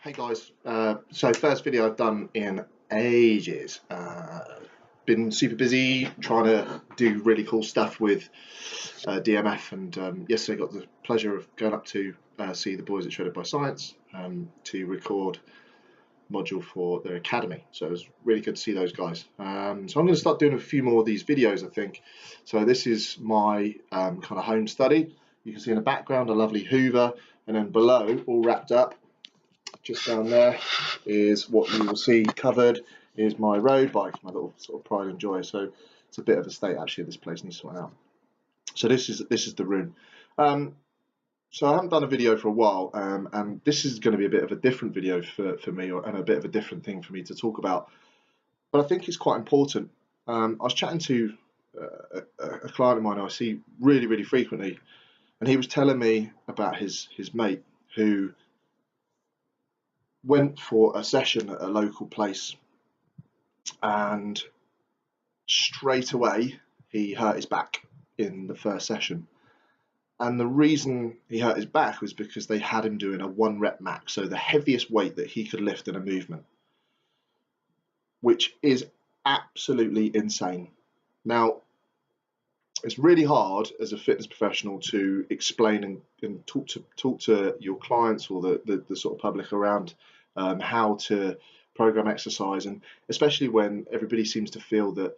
Hey guys, so first video I've done in ages. Been super busy trying to do really cool stuff with DMF, and yesterday got the pleasure of going up to see the boys at Shredded by Science to record a module for their academy. So it was really good to see those guys. So I'm going to start doing a few more of these videos, I think. So this is my kind of home study. You can see in the background a lovely Hoover, and then below, all wrapped up, just down there is what you will see covered is my road bike, my little sort of pride and joy. So it's a bit of a state actually. This place needs sorting out. So this is the room. So I haven't done a video for a while, and this is going to be a bit of a different video for me, and a bit of a different thing for me to talk about. But I think it's quite important. I was chatting to a client of mine who I see really frequently, and he was telling me about his mate who went for a session at a local place, and straight away he hurt his back in the first session. And the reason he hurt his back was because they had him doing a 1 rep max, so the heaviest weight that he could lift in a movement, which is absolutely insane. Now, it's really hard as a fitness professional to explain and talk to your clients or the sort of public around how to program exercise, and especially when everybody seems to feel that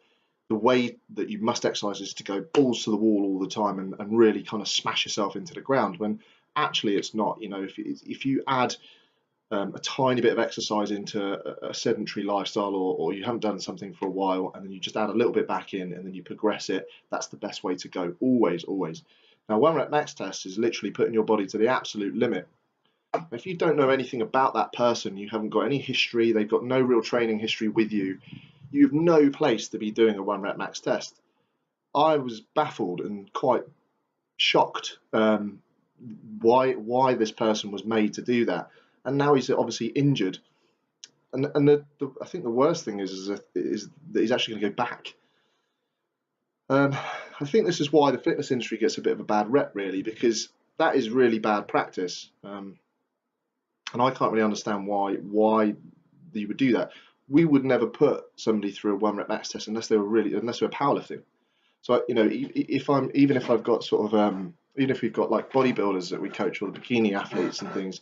the way that you must exercise is to go balls to the wall all the time and really kind of smash yourself into the ground, when actually it's not. You know, if you add a tiny bit of exercise into a sedentary lifestyle, or you haven't done something for a while, and then you just add a little bit back in and then you progress it, that's the best way to go, always. Now, 1 rep max test is literally putting your body to the absolute limit. If you don't know anything about that person, you haven't got any history, they've got no real training history with you, you've no place to be doing a 1 rep max test. I was baffled and quite shocked why this person was made to do that. And now he's obviously injured, and I think the worst thing is that he's actually going to go back. I think this is why the fitness industry gets a bit of a bad rep, really, because that is really bad practice, and I can't really understand why you would do that. We would never put somebody through a 1 rep max test unless they were powerlifting. So, you know, even if I've got sort of even if we've got like bodybuilders that we coach, or the bikini athletes and things,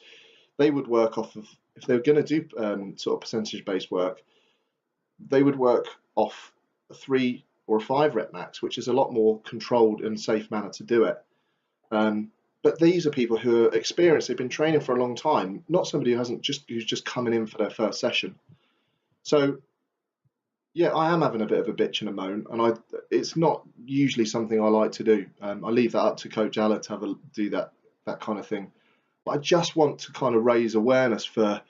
they would work off of, if they were going to do sort of percentage-based work, they would work off a 3 or a 5 rep max, which is a lot more controlled and safe manner to do it. But these are people who are experienced; they've been training for a long time, not somebody who's just coming in for their first session. So, yeah, I am having a bit of a bitch and a moan, and it's not usually something I like to do. I leave that up to Coach Alla to do that kind of thing. But I just want to kind of raise awareness for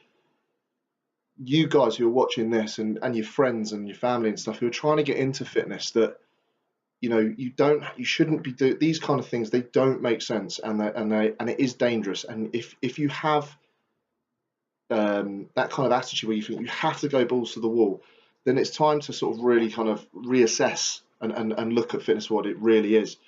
you guys who are watching this, and your friends and your family and stuff who are trying to get into fitness, that, you know, you shouldn't be doing these kind of things. They don't make sense, and it is dangerous. And if you have that kind of attitude where you think you have to go balls to the wall, then it's time to sort of really kind of reassess and look at fitness for what it really is.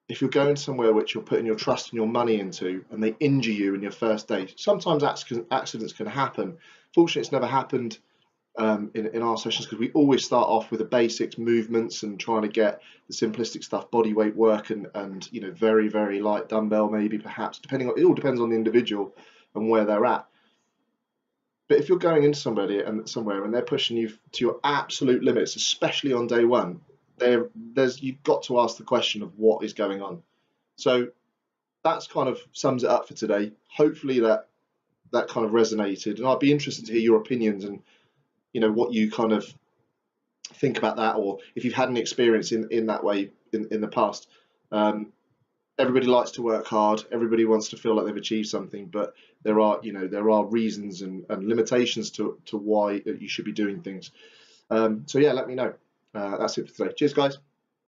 If you're going somewhere which you're putting your trust and your money into, and they injure you in your first day, sometimes accidents can happen. Fortunately, it's never happened in our sessions, because we always start off with the basics, movements, and trying to get the simplistic stuff, body weight work, and you know, very light dumbbell, maybe, perhaps, depending on, it all depends on the individual and where they're at. But if you're going into somewhere and they're pushing you to your absolute limits, especially on day one, you've got to ask the question of what is going on. So that's kind of sums it up for today. Hopefully that kind of resonated, and I'd be interested to hear your opinions, and, you know, what you kind of think about that, or if you've had any experience in that way in the past. Everybody likes to work hard. Everybody wants to feel like they've achieved something, but there are reasons and limitations to why you should be doing things. So yeah, let me know. That's it for today. Cheers, guys.